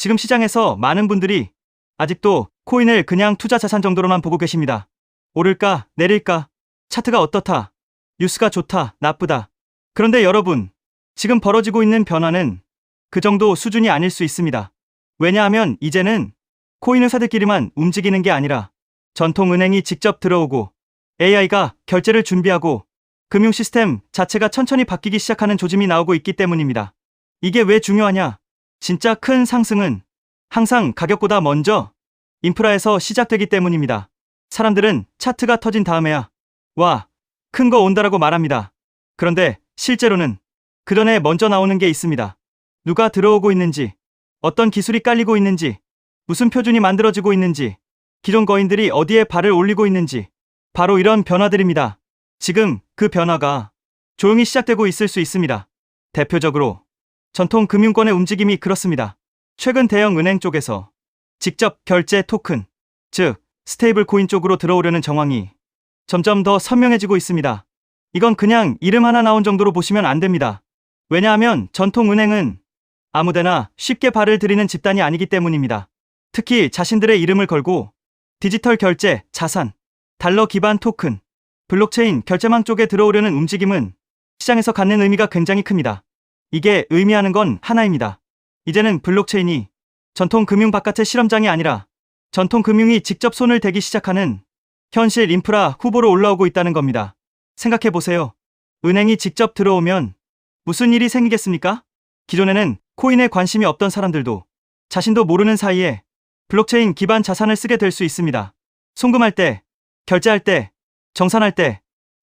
지금 시장에서 많은 분들이 아직도 코인을 그냥 투자 자산 정도로만 보고 계십니다. 오를까, 내릴까, 차트가 어떻다, 뉴스가 좋다, 나쁘다. 그런데 여러분, 지금 벌어지고 있는 변화는 그 정도 수준이 아닐 수 있습니다. 왜냐하면 이제는 코인 회사들끼리만 움직이는 게 아니라 전통은행이 직접 들어오고 AI가 결제를 준비하고 금융 시스템 자체가 천천히 바뀌기 시작하는 조짐이 나오고 있기 때문입니다. 이게 왜 중요하냐? 진짜 큰 상승은 항상 가격보다 먼저 인프라에서 시작되기 때문입니다. 사람들은 차트가 터진 다음에야 와, 큰 거 온다라고 말합니다. 그런데 실제로는 그 전에 먼저 나오는 게 있습니다. 누가 들어오고 있는지, 어떤 기술이 깔리고 있는지, 무슨 표준이 만들어지고 있는지, 기존 거인들이 어디에 발을 올리고 있는지, 바로 이런 변화들입니다. 지금 그 변화가 조용히 시작되고 있을 수 있습니다. 대표적으로 전통 금융권의 움직임이 그렇습니다. 최근 대형 은행 쪽에서 직접 결제 토큰, 즉 스테이블 코인 쪽으로 들어오려는 정황이 점점 더 선명해지고 있습니다. 이건 그냥 이름 하나 나온 정도로 보시면 안 됩니다. 왜냐하면 전통 은행은 아무데나 쉽게 발을 들이는 집단이 아니기 때문입니다. 특히 자신들의 이름을 걸고 디지털 결제, 자산, 달러 기반 토큰, 블록체인 결제망 쪽에 들어오려는 움직임은 시장에서 갖는 의미가 굉장히 큽니다. 이게 의미하는 건 하나입니다. 이제는 블록체인이 전통 금융 바깥의 실험장이 아니라 전통 금융이 직접 손을 대기 시작하는 현실 인프라 후보로 올라오고 있다는 겁니다. 생각해보세요. 은행이 직접 들어오면 무슨 일이 생기겠습니까? 기존에는 코인에 관심이 없던 사람들도 자신도 모르는 사이에 블록체인 기반 자산을 쓰게 될 수 있습니다. 송금할 때, 결제할 때, 정산할 때,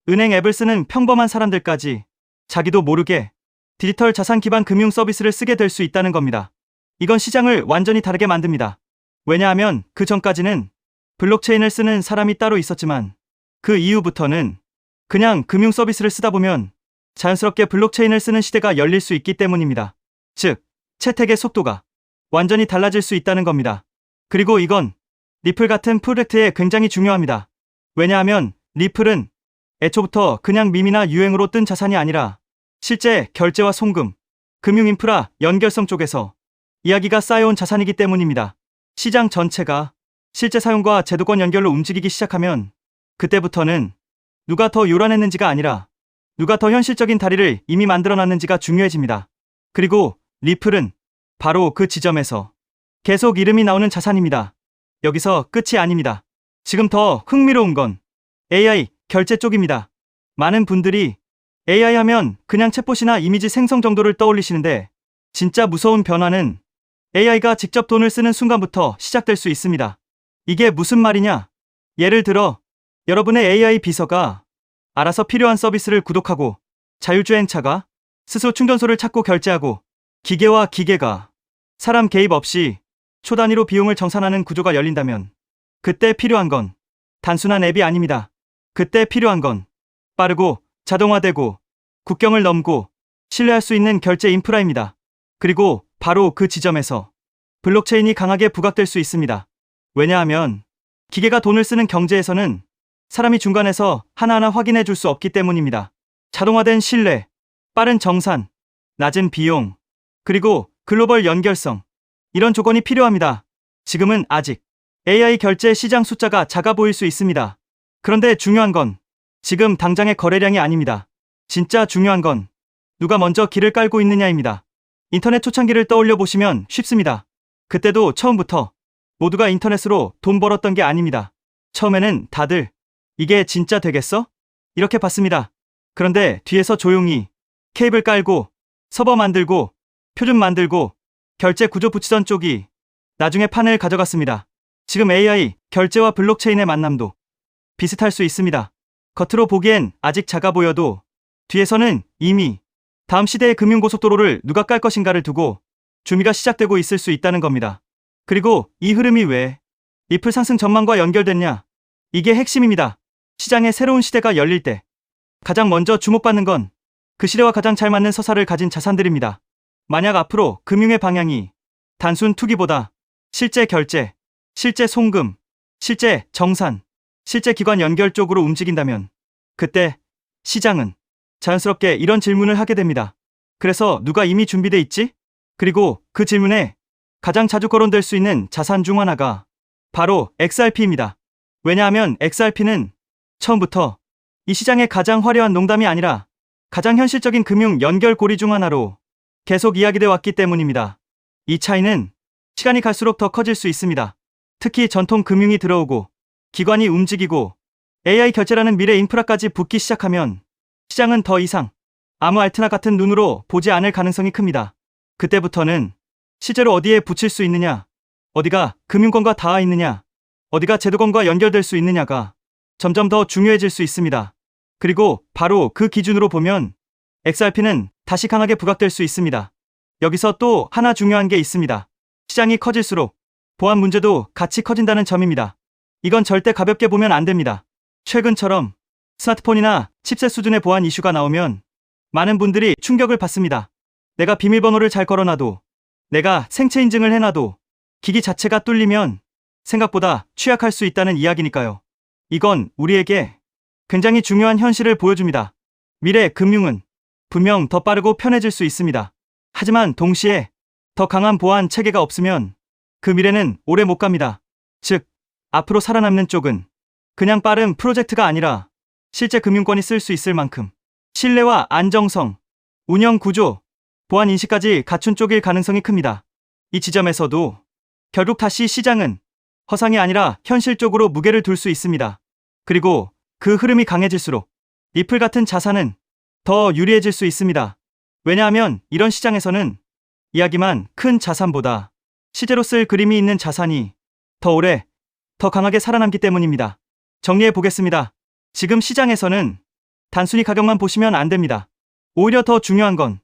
은행 앱을 쓰는 평범한 사람들까지 자기도 모르게 디지털 자산 기반 금융 서비스를 쓰게 될 수 있다는 겁니다. 이건 시장을 완전히 다르게 만듭니다. 왜냐하면 그 전까지는 블록체인을 쓰는 사람이 따로 있었지만 그 이후부터는 그냥 금융 서비스를 쓰다 보면 자연스럽게 블록체인을 쓰는 시대가 열릴 수 있기 때문입니다. 즉, 채택의 속도가 완전히 달라질 수 있다는 겁니다. 그리고 이건 리플 같은 프로젝트에 굉장히 중요합니다. 왜냐하면 리플은 애초부터 그냥 밈이나 유행으로 뜬 자산이 아니라 실제 결제와 송금, 금융 인프라 연결성 쪽에서 이야기가 쌓여온 자산이기 때문입니다. 시장 전체가 실제 사용과 제도권 연결로 움직이기 시작하면 그때부터는 누가 더 요란했는지가 아니라 누가 더 현실적인 다리를 이미 만들어놨는지가 중요해집니다. 그리고 리플은 바로 그 지점에서 계속 이름이 나오는 자산입니다. 여기서 끝이 아닙니다. 지금 더 흥미로운 건 AI 결제 쪽입니다. 많은 분들이 AI 하면 그냥 챗봇이나 이미지 생성 정도를 떠올리시는데 진짜 무서운 변화는 AI가 직접 돈을 쓰는 순간부터 시작될 수 있습니다. 이게 무슨 말이냐? 예를 들어 여러분의 AI 비서가 알아서 필요한 서비스를 구독하고 자율주행차가 스스로 충전소를 찾고 결제하고 기계와 기계가 사람 개입 없이 초 단위로 비용을 정산하는 구조가 열린다면 그때 필요한 건 단순한 앱이 아닙니다. 그때 필요한 건 빠르고 자동화되고 국경을 넘고 신뢰할 수 있는 결제 인프라입니다. 그리고 바로 그 지점에서 블록체인이 강하게 부각될 수 있습니다. 왜냐하면 기계가 돈을 쓰는 경제에서는 사람이 중간에서 하나하나 확인해 줄 수 없기 때문입니다. 자동화된 신뢰, 빠른 정산, 낮은 비용, 그리고 글로벌 연결성, 이런 조건이 필요합니다. 지금은 아직 AI 결제 시장 숫자가 작아 보일 수 있습니다. 그런데 중요한 건 지금 당장의 거래량이 아닙니다. 진짜 중요한 건 누가 먼저 길을 깔고 있느냐입니다. 인터넷 초창기를 떠올려 보시면 쉽습니다. 그때도 처음부터 모두가 인터넷으로 돈 벌었던 게 아닙니다. 처음에는 다들 이게 진짜 되겠어? 이렇게 봤습니다. 그런데 뒤에서 조용히 케이블 깔고 서버 만들고 표준 만들고 결제 구조 붙이던 쪽이 나중에 판을 가져갔습니다. 지금 AI 결제와 블록체인의 만남도 비슷할 수 있습니다. 겉으로 보기엔 아직 작아 보여도 뒤에서는 이미 다음 시대의 금융고속도로를 누가 깔 것인가를 두고 준비가 시작되고 있을 수 있다는 겁니다. 그리고 이 흐름이 왜 리플 상승 전망과 연결됐냐? 이게 핵심입니다. 시장의 새로운 시대가 열릴 때 가장 먼저 주목받는 건 그 시대와 가장 잘 맞는 서사를 가진 자산들입니다. 만약 앞으로 금융의 방향이 단순 투기보다 실제 결제, 실제 송금, 실제 정산, 실제 기관 연결 쪽으로 움직인다면 그때 시장은 자연스럽게 이런 질문을 하게 됩니다. 그래서 누가 이미 준비돼 있지? 그리고 그 질문에 가장 자주 거론될 수 있는 자산 중 하나가 바로 XRP입니다. 왜냐하면 XRP는 처음부터 이 시장의 가장 화려한 농담이 아니라 가장 현실적인 금융 연결고리 중 하나로 계속 이야기돼 왔기 때문입니다. 이 차이는 시간이 갈수록 더 커질 수 있습니다. 특히 전통 금융이 들어오고 기관이 움직이고 AI 결제라는 미래 인프라까지 붙기 시작하면 시장은 더 이상 아무 알트나 같은 눈으로 보지 않을 가능성이 큽니다. 그때부터는 실제로 어디에 붙일 수 있느냐, 어디가 금융권과 닿아 있느냐, 어디가 제도권과 연결될 수 있느냐가 점점 더 중요해질 수 있습니다. 그리고 바로 그 기준으로 보면 XRP는 다시 강하게 부각될 수 있습니다. 여기서 또 하나 중요한 게 있습니다. 시장이 커질수록 보안 문제도 같이 커진다는 점입니다. 이건 절대 가볍게 보면 안 됩니다. 최근처럼 스마트폰이나 칩셋 수준의 보안 이슈가 나오면 많은 분들이 충격을 받습니다. 내가 비밀번호를 잘 걸어놔도, 내가 생체 인증을 해놔도 기기 자체가 뚫리면 생각보다 취약할 수 있다는 이야기니까요. 이건 우리에게 굉장히 중요한 현실을 보여줍니다. 미래 금융은 분명 더 빠르고 편해질 수 있습니다. 하지만 동시에 더 강한 보안 체계가 없으면 그 미래는 오래 못 갑니다. 즉, 앞으로 살아남는 쪽은 그냥 빠른 프로젝트가 아니라 실제 금융권이 쓸 수 있을 만큼 신뢰와 안정성, 운영 구조, 보안 인식까지 갖춘 쪽일 가능성이 큽니다. 이 지점에서도 결국 다시 시장은 허상이 아니라 현실 쪽으로 무게를 둘 수 있습니다. 그리고 그 흐름이 강해질수록 리플 같은 자산은 더 유리해질 수 있습니다. 왜냐하면 이런 시장에서는 이야기만 큰 자산보다 실제로 쓸 그림이 있는 자산이 더 오래, 더 강하게 살아남기 때문입니다. 정리해 보겠습니다. 지금 시장에서는 단순히 가격만 보시면 안 됩니다. 오히려 더 중요한 건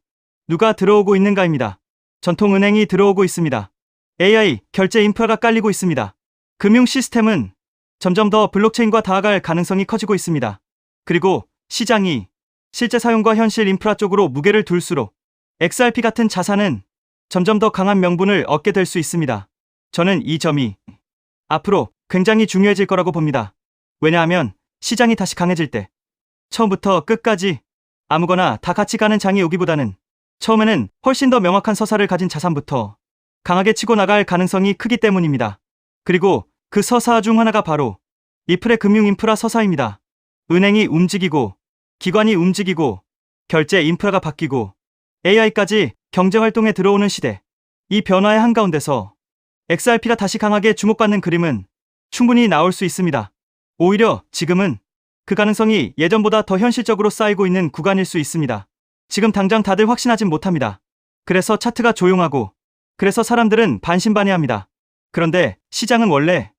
누가 들어오고 있는가입니다. 전통은행이 들어오고 있습니다. AI, 결제 인프라가 깔리고 있습니다. 금융 시스템은 점점 더 블록체인과 닿아갈 가능성이 커지고 있습니다. 그리고 시장이 실제 사용과 현실 인프라 쪽으로 무게를 둘수록 XRP 같은 자산은 점점 더 강한 명분을 얻게 될 수 있습니다. 저는 이 점이 앞으로 굉장히 중요해질 거라고 봅니다. 왜냐하면 시장이 다시 강해질 때 처음부터 끝까지 아무거나 다 같이 가는 장이 오기보다는 처음에는 훨씬 더 명확한 서사를 가진 자산부터 강하게 치고 나갈 가능성이 크기 때문입니다. 그리고 그 서사 중 하나가 바로 리플의 금융 인프라 서사입니다. 은행이 움직이고 기관이 움직이고 결제 인프라가 바뀌고 AI까지 경제활동에 들어오는 시대. 이 변화의 한가운데서 XRP가 다시 강하게 주목받는 그림은 충분히 나올 수 있습니다. 오히려 지금은 그 가능성이 예전보다 더 현실적으로 쌓이고 있는 구간일 수 있습니다. 지금 당장 다들 확신하진 못합니다. 그래서 차트가 조용하고, 그래서 사람들은 반신반의합니다. 그런데 시장은 원래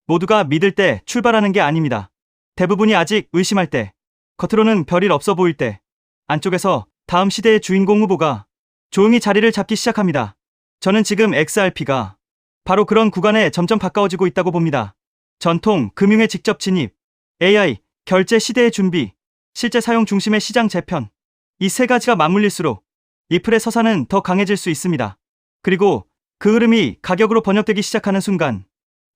모두가 믿을 때 출발하는 게 아닙니다. 대부분이 아직 의심할 때, 겉으로는 별일 없어 보일 때, 안쪽에서 다음 시대의 주인공 후보가 조용히 자리를 잡기 시작합니다. 저는 지금 XRP가 바로 그런 구간에 점점 가까워지고 있다고 봅니다. 전통 금융의 직접 진입, AI, 결제 시대의 준비, 실제 사용 중심의 시장 재편, 이 세 가지가 맞물릴수록 리플의 서사는 더 강해질 수 있습니다. 그리고 그 흐름이 가격으로 번역되기 시작하는 순간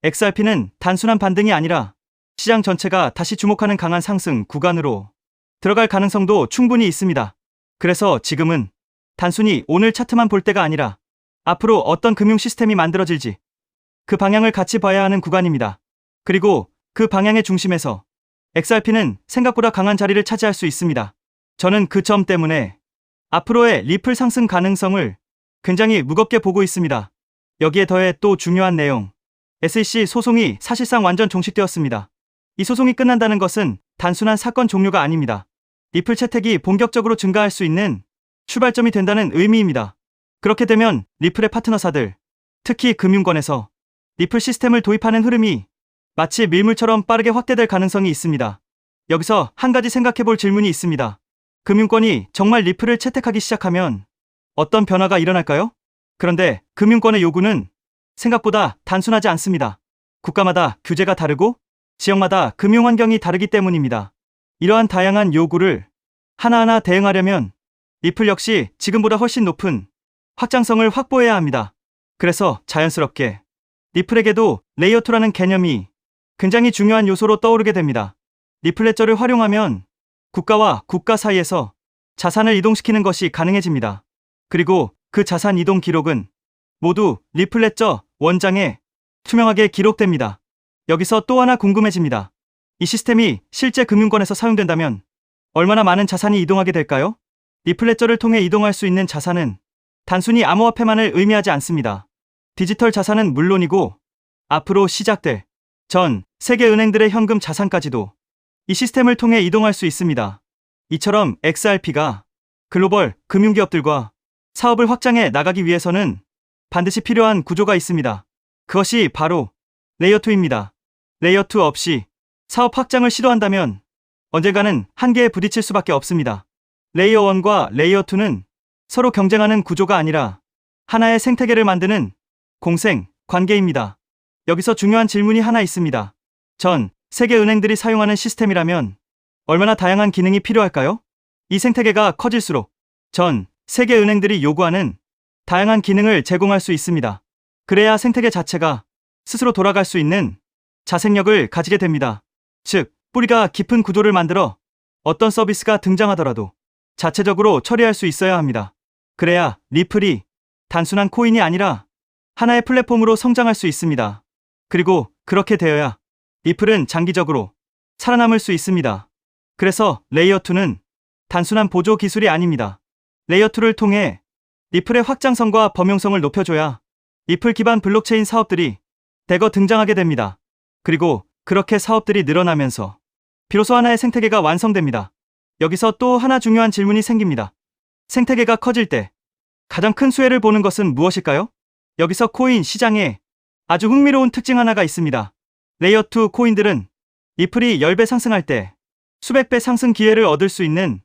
XRP는 단순한 반등이 아니라 시장 전체가 다시 주목하는 강한 상승 구간으로 들어갈 가능성도 충분히 있습니다. 그래서 지금은 단순히 오늘 차트만 볼 때가 아니라 앞으로 어떤 금융 시스템이 만들어질지 그 방향을 같이 봐야 하는 구간입니다. 그리고 그 방향의 중심에서 XRP는 생각보다 강한 자리를 차지할 수 있습니다. 저는 그 점 때문에 앞으로의 리플 상승 가능성을 굉장히 무겁게 보고 있습니다. 여기에 더해 또 중요한 내용, SEC 소송이 사실상 완전 종식되었습니다. 이 소송이 끝난다는 것은 단순한 사건 종료가 아닙니다. 리플 채택이 본격적으로 증가할 수 있는 출발점이 된다는 의미입니다. 그렇게 되면 리플의 파트너사들, 특히 금융권에서 리플 시스템을 도입하는 흐름이 마치 밀물처럼 빠르게 확대될 가능성이 있습니다. 여기서 한 가지 생각해 볼 질문이 있습니다. 금융권이 정말 리플을 채택하기 시작하면 어떤 변화가 일어날까요? 그런데 금융권의 요구는 생각보다 단순하지 않습니다. 국가마다 규제가 다르고 지역마다 금융 환경이 다르기 때문입니다. 이러한 다양한 요구를 하나하나 대응하려면 리플 역시 지금보다 훨씬 높은 확장성을 확보해야 합니다. 그래서 자연스럽게 리플에게도 레이어 2라는 개념이 굉장히 중요한 요소로 떠오르게 됩니다. 리플레저를 활용하면 국가와 국가 사이에서 자산을 이동시키는 것이 가능해집니다. 그리고 그 자산 이동 기록은 모두 리플레저 원장에 투명하게 기록됩니다. 여기서 또 하나 궁금해집니다. 이 시스템이 실제 금융권에서 사용된다면 얼마나 많은 자산이 이동하게 될까요? 리플레저를 통해 이동할 수 있는 자산은 단순히 암호화폐만을 의미하지 않습니다. 디지털 자산은 물론이고 앞으로 시작될 전 세계 은행들의 현금 자산까지도 이 시스템을 통해 이동할 수 있습니다. 이처럼 XRP가 글로벌 금융기업들과 사업을 확장해 나가기 위해서는 반드시 필요한 구조가 있습니다. 그것이 바로 레이어2입니다. 레이어2 없이 사업 확장을 시도한다면 언젠가는 한계에 부딪힐 수밖에 없습니다. 레이어1과 레이어2는 서로 경쟁하는 구조가 아니라 하나의 생태계를 만드는 공생 관계입니다. 여기서 중요한 질문이 하나 있습니다. 전 세계 은행들이 사용하는 시스템이라면 얼마나 다양한 기능이 필요할까요? 이 생태계가 커질수록 전 세계 은행들이 요구하는 다양한 기능을 제공할 수 있습니다. 그래야 생태계 자체가 스스로 돌아갈 수 있는 자생력을 가지게 됩니다. 즉, 뿌리가 깊은 구조를 만들어 어떤 서비스가 등장하더라도 자체적으로 처리할 수 있어야 합니다. 그래야 리플이 단순한 코인이 아니라 하나의 플랫폼으로 성장할 수 있습니다. 그리고 그렇게 되어야 리플은 장기적으로 살아남을 수 있습니다. 그래서 레이어2는 단순한 보조 기술이 아닙니다. 레이어2를 통해 리플의 확장성과 범용성을 높여줘야 리플 기반 블록체인 사업들이 대거 등장하게 됩니다. 그리고 그렇게 사업들이 늘어나면서 비로소 하나의 생태계가 완성됩니다. 여기서 또 하나 중요한 질문이 생깁니다. 생태계가 커질 때 가장 큰 수혜를 보는 것은 무엇일까요? 여기서 코인 시장에 아주 흥미로운 특징 하나가 있습니다. 레이어2 코인들은 리플이 10배 상승할 때 수백 배 상승 기회를 얻을 수 있는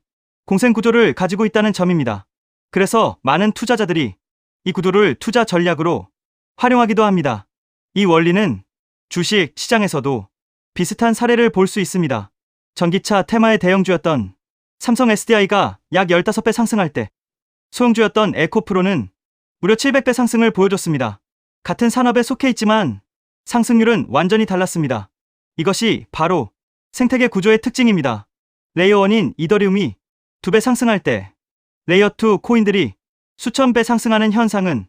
공생 구조를 가지고 있다는 점입니다. 그래서 많은 투자자들이 이 구조를 투자 전략으로 활용하기도 합니다. 이 원리는 주식 시장에서도 비슷한 사례를 볼 수 있습니다. 전기차 테마의 대형주였던 삼성 SDI가 약 15배 상승할 때 소형주였던 에코프로는 무려 700배 상승을 보여줬습니다. 같은 산업에 속해 있지만 상승률은 완전히 달랐습니다. 이것이 바로 생태계 구조의 특징입니다. 레이어1인 이더리움이 2배 상승할 때 레이어2 코인들이 수천 배 상승하는 현상은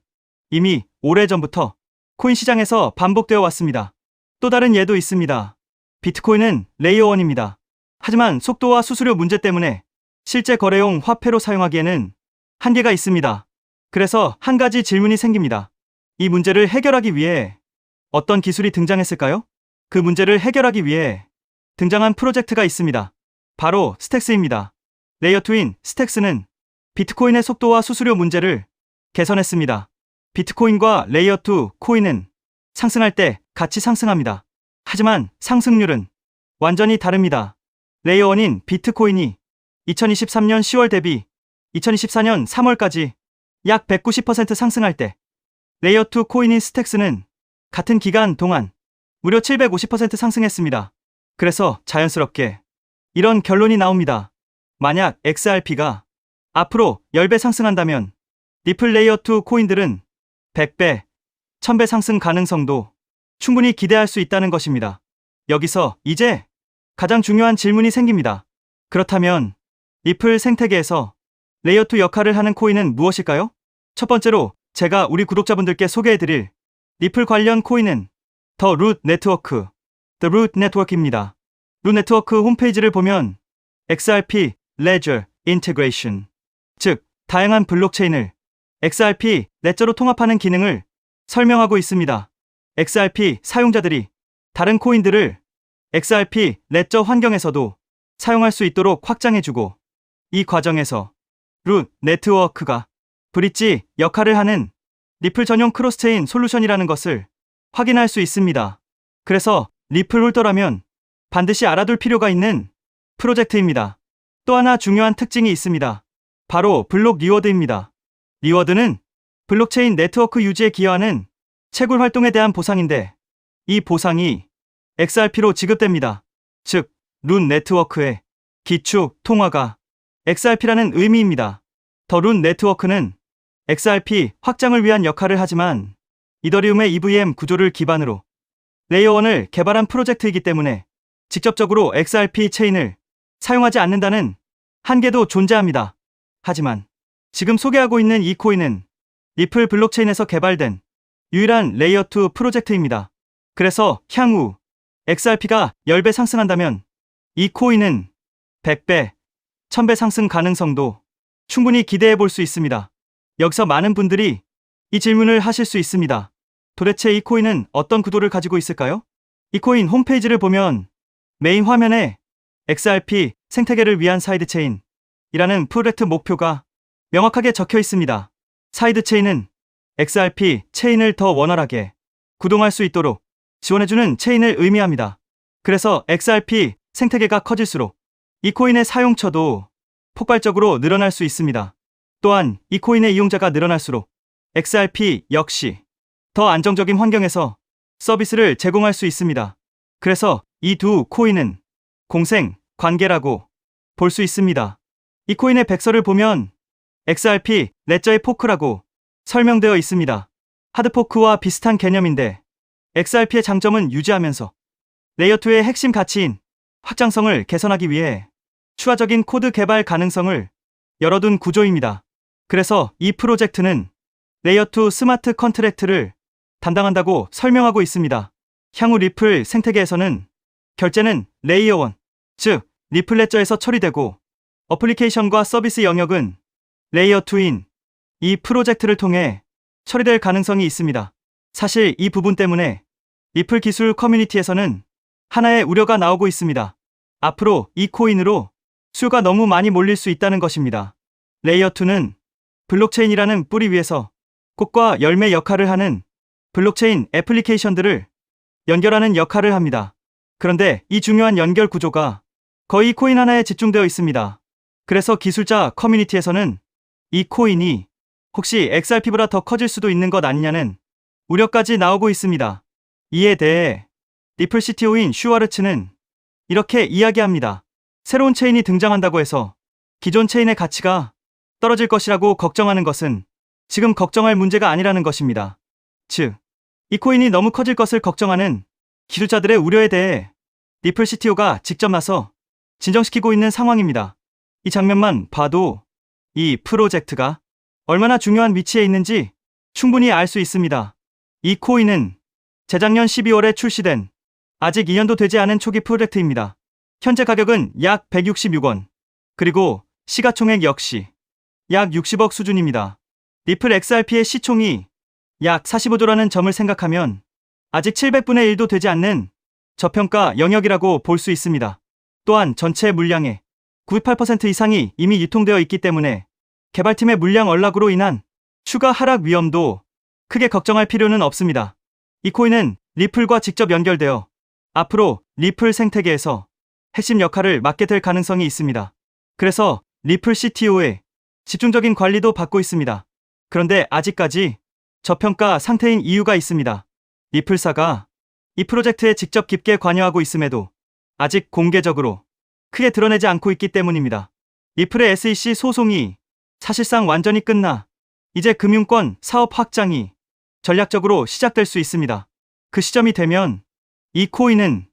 이미 오래전부터 코인 시장에서 반복되어 왔습니다. 또 다른 예도 있습니다. 비트코인은 레이어1입니다. 하지만 속도와 수수료 문제 때문에 실제 거래용 화폐로 사용하기에는 한계가 있습니다. 그래서 한 가지 질문이 생깁니다. 이 문제를 해결하기 위해 어떤 기술이 등장했을까요? 그 문제를 해결하기 위해 등장한 프로젝트가 있습니다. 바로 스택스입니다. 레이어2인 스택스는 비트코인의 속도와 수수료 문제를 개선했습니다. 비트코인과 레이어2 코인은 상승할 때 같이 상승합니다. 하지만 상승률은 완전히 다릅니다. 레이어1인 비트코인이 2023년 10월 대비 2024년 3월까지 약 190% 상승할 때 레이어2 코인인 스택스는 같은 기간 동안 무려 750% 상승했습니다. 그래서 자연스럽게 이런 결론이 나옵니다. 만약 XRP가 앞으로 10배 상승한다면 리플 레이어2 코인들은 100배, 1000배 상승 가능성도 충분히 기대할 수 있다는 것입니다. 여기서 이제 가장 중요한 질문이 생깁니다. 그렇다면 리플 생태계에서 레이어2 역할을 하는 코인은 무엇일까요? 첫 번째로 제가 우리 구독자분들께 소개해드릴 리플 관련 코인은 더 루트 네트워크, The Root Network입니다. 루트 네트워크 홈페이지를 보면 XRP Ledger Integration, 즉 다양한 블록체인을 XRP 레저로 통합하는 기능을 설명하고 있습니다. XRP 사용자들이 다른 코인들을 XRP 레저 환경에서도 사용할 수 있도록 확장해주고, 이 과정에서 루트 네트워크가 브릿지 역할을 하는 리플 전용 크로스체인 솔루션이라는 것을 확인할 수 있습니다. 그래서 리플 홀더라면 반드시 알아둘 필요가 있는 프로젝트입니다. 또 하나 중요한 특징이 있습니다. 바로 블록 리워드입니다. 리워드는 블록체인 네트워크 유지에 기여하는 채굴 활동에 대한 보상인데, 이 보상이 XRP로 지급됩니다. 즉, 루트 네트워크의 기축 통화가 XRP라는 의미입니다. 더 루트 네트워크는 XRP 확장을 위한 역할을 하지만 이더리움의 EVM 구조를 기반으로 레이어1을 개발한 프로젝트이기 때문에 직접적으로 XRP 체인을 사용하지 않는다는 한계도 존재합니다. 하지만 지금 소개하고 있는 이 코인은 리플 블록체인에서 개발된 유일한 레이어 2 프로젝트입니다. 그래서 향후 XRP가 10배 상승한다면 이 코인은 100배, 1000배 상승 가능성도 충분히 기대해 볼 수 있습니다. 여기서 많은 분들이 이 질문을 하실 수 있습니다. 도대체 이 코인은 어떤 구도를 가지고 있을까요? 이 코인 홈페이지를 보면 메인 화면에 XRP 생태계를 위한 사이드체인이라는 프로젝트 목표가 명확하게 적혀 있습니다. 사이드체인은 XRP 체인을 더 원활하게 구동할 수 있도록 지원해주는 체인을 의미합니다. 그래서 XRP 생태계가 커질수록 이 코인의 사용처도 폭발적으로 늘어날 수 있습니다. 또한 이 코인의 이용자가 늘어날수록 XRP 역시 더 안정적인 환경에서 서비스를 제공할 수 있습니다. 그래서 이 두 코인은 공생 관계라고 볼 수 있습니다. 이 코인의 백서를 보면 XRP 레저의 포크라고 설명되어 있습니다. 하드포크와 비슷한 개념인데 XRP의 장점은 유지하면서 레이어2의 핵심 가치인 확장성을 개선하기 위해 추가적인 코드 개발 가능성을 열어둔 구조입니다. 그래서 이 프로젝트는 레이어2 스마트 컨트랙트를 담당한다고 설명하고 있습니다. 향후 리플 생태계에서는 결제는 레이어 1, 즉 리플 레저에서 처리되고 어플리케이션과 서비스 영역은 레이어 2인 이 프로젝트를 통해 처리될 가능성이 있습니다. 사실 이 부분 때문에 리플 기술 커뮤니티에서는 하나의 우려가 나오고 있습니다. 앞으로 이 코인으로 수요가 너무 많이 몰릴 수 있다는 것입니다. 레이어 2는 블록체인이라는 뿌리 위에서 꽃과 열매 역할을 하는 블록체인 애플리케이션들을 연결하는 역할을 합니다. 그런데 이 중요한 연결 구조가 거의 코인 하나에 집중되어 있습니다. 그래서 기술자 커뮤니티에서는 이 코인이 혹시 XRP보다 더 커질 수도 있는 것 아니냐는 우려까지 나오고 있습니다. 이에 대해 리플 CTO인 슈와르츠는 이렇게 이야기합니다. 새로운 체인이 등장한다고 해서 기존 체인의 가치가 떨어질 것이라고 걱정하는 것은 지금 걱정할 문제가 아니라는 것입니다. 즉, 이 코인이 너무 커질 것을 걱정하는 기술자들의 우려에 대해 리플 CTO가 직접 나서 진정시키고 있는 상황입니다. 이 장면만 봐도 이 프로젝트가 얼마나 중요한 위치에 있는지 충분히 알 수 있습니다. 이 코인은 재작년 12월에 출시된 아직 2년도 되지 않은 초기 프로젝트입니다. 현재 가격은 약 166원, 그리고 시가총액 역시 약 60억 수준입니다. 리플 XRP의 시총이 약 45조라는 점을 생각하면 아직 700분의 1도 되지 않는 저평가 영역이라고 볼 수 있습니다. 또한 전체 물량의 98% 이상이 이미 유통되어 있기 때문에 개발팀의 물량 언락으로 인한 추가 하락 위험도 크게 걱정할 필요는 없습니다. 이 코인은 리플과 직접 연결되어 앞으로 리플 생태계에서 핵심 역할을 맡게 될 가능성이 있습니다. 그래서 리플 CTO의 집중적인 관리도 받고 있습니다. 그런데 아직까지 저평가 상태인 이유가 있습니다. 리플사가 이 프로젝트에 직접 깊게 관여하고 있음에도 아직 공개적으로 크게 드러내지 않고 있기 때문입니다. 리플의 SEC 소송이 사실상 완전히 끝나 이제 금융권 사업 확장이 전략적으로 시작될 수 있습니다. 그 시점이 되면 이 코인은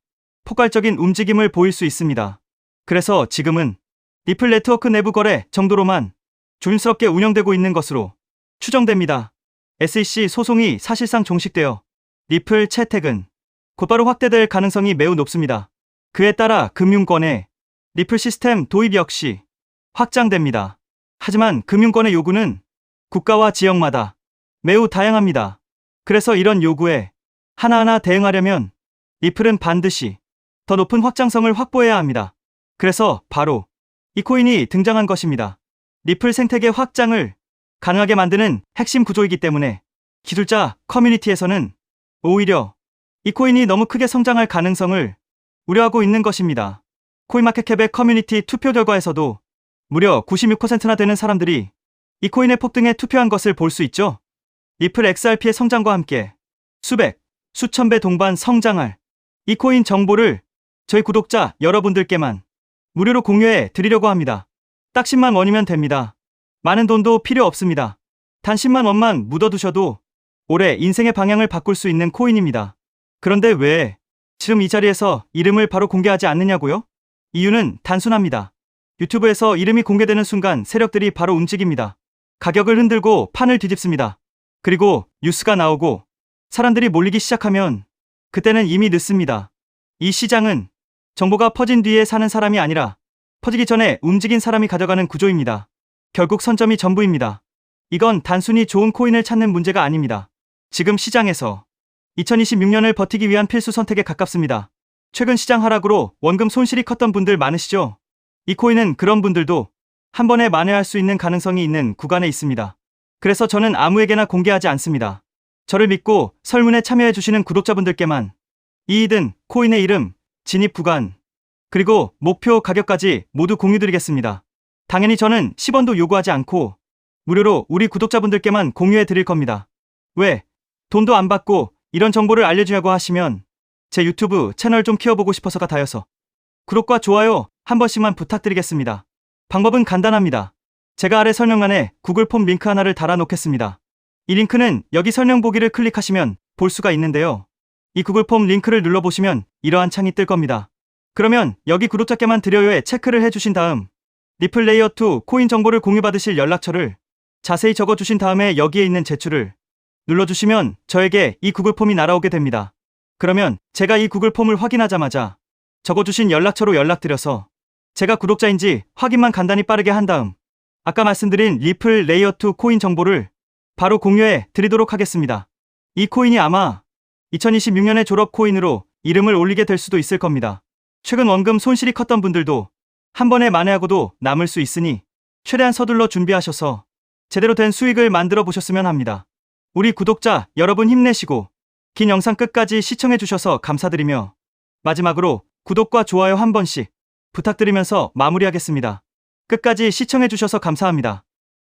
폭발적인 움직임을 보일 수 있습니다. 그래서 지금은 리플 네트워크 내부 거래 정도로만 조심스럽게 운영되고 있는 것으로 추정됩니다. SEC 소송이 사실상 종식되어 리플 채택은 곧바로 확대될 가능성이 매우 높습니다. 그에 따라 금융권의 리플 시스템 도입 역시 확장됩니다. 하지만 금융권의 요구는 국가와 지역마다 매우 다양합니다. 그래서 이런 요구에 하나하나 대응하려면 리플은 반드시 더 높은 확장성을 확보해야 합니다. 그래서 바로 이 코인이 등장한 것입니다. 리플 생태계 확장을 가능하게 만드는 핵심 구조이기 때문에 기술자 커뮤니티에서는 오히려 이 코인이 너무 크게 성장할 가능성을 우려하고 있는 것입니다. 코인마켓캡의 커뮤니티 투표 결과에서도 무려 96%나 되는 사람들이 이 코인의 폭등에 투표한 것을 볼 수 있죠. 리플 XRP의 성장과 함께 수백, 수천 배 동반 성장할 이 코인 정보를 저희 구독자 여러분들께만 무료로 공유해 드리려고 합니다. 딱 10만 원이면 됩니다. 많은 돈도 필요 없습니다. 단 10만 원만 묻어두셔도 올해 인생의 방향을 바꿀 수 있는 코인입니다. 그런데 왜 지금 이 자리에서 이름을 바로 공개하지 않느냐고요? 이유는 단순합니다. 유튜브에서 이름이 공개되는 순간 세력들이 바로 움직입니다. 가격을 흔들고 판을 뒤집습니다. 그리고 뉴스가 나오고 사람들이 몰리기 시작하면 그때는 이미 늦습니다. 이 시장은 정보가 퍼진 뒤에 사는 사람이 아니라 퍼지기 전에 움직인 사람이 가져가는 구조입니다. 결국 선점이 전부입니다. 이건 단순히 좋은 코인을 찾는 문제가 아닙니다. 지금 시장에서 2026년을 버티기 위한 필수 선택에 가깝습니다. 최근 시장 하락으로 원금 손실이 컸던 분들 많으시죠? 이 코인은 그런 분들도 한 번에 만회할 수 있는 가능성이 있는 구간에 있습니다. 그래서 저는 아무에게나 공개하지 않습니다. 저를 믿고 설문에 참여해주시는 구독자분들께만 이익은 코인의 이름, 진입 구간, 그리고 목표 가격까지 모두 공유드리겠습니다. 당연히 저는 10원도 요구하지 않고 무료로 우리 구독자분들께만 공유해 드릴 겁니다. 왜? 돈도 안 받고 이런 정보를 알려주냐고 하시면 제 유튜브 채널 좀 키워보고 싶어서가 다여서 구독과 좋아요 한 번씩만 부탁드리겠습니다. 방법은 간단합니다. 제가 아래 설명란에 구글 폼 링크 하나를 달아놓겠습니다. 이 링크는 여기 설명 보기를 클릭하시면 볼 수가 있는데요. 이 구글 폼 링크를 눌러보시면 이러한 창이 뜰 겁니다. 그러면 여기 구독자께만 드려요에 체크를 해주신 다음 리플 레이어2 코인 정보를 공유받으실 연락처를 자세히 적어주신 다음에 여기에 있는 제출을 눌러주시면 저에게 이 구글 폼이 날아오게 됩니다. 그러면 제가 이 구글 폼을 확인하자마자 적어주신 연락처로 연락드려서 제가 구독자인지 확인만 간단히 빠르게 한 다음 아까 말씀드린 리플 레이어2 코인 정보를 바로 공유해 드리도록 하겠습니다. 이 코인이 아마 2026년의 졸업 코인으로 이름을 올리게 될 수도 있을 겁니다. 최근 원금 손실이 컸던 분들도 한 번에 만회하고도 남을 수 있으니 최대한 서둘러 준비하셔서 제대로 된 수익을 만들어 보셨으면 합니다. 우리 구독자 여러분 힘내시고 긴 영상 끝까지 시청해 주셔서 감사드리며 마지막으로 구독과 좋아요 한 번씩 부탁드리면서 마무리하겠습니다. 끝까지 시청해 주셔서 감사합니다.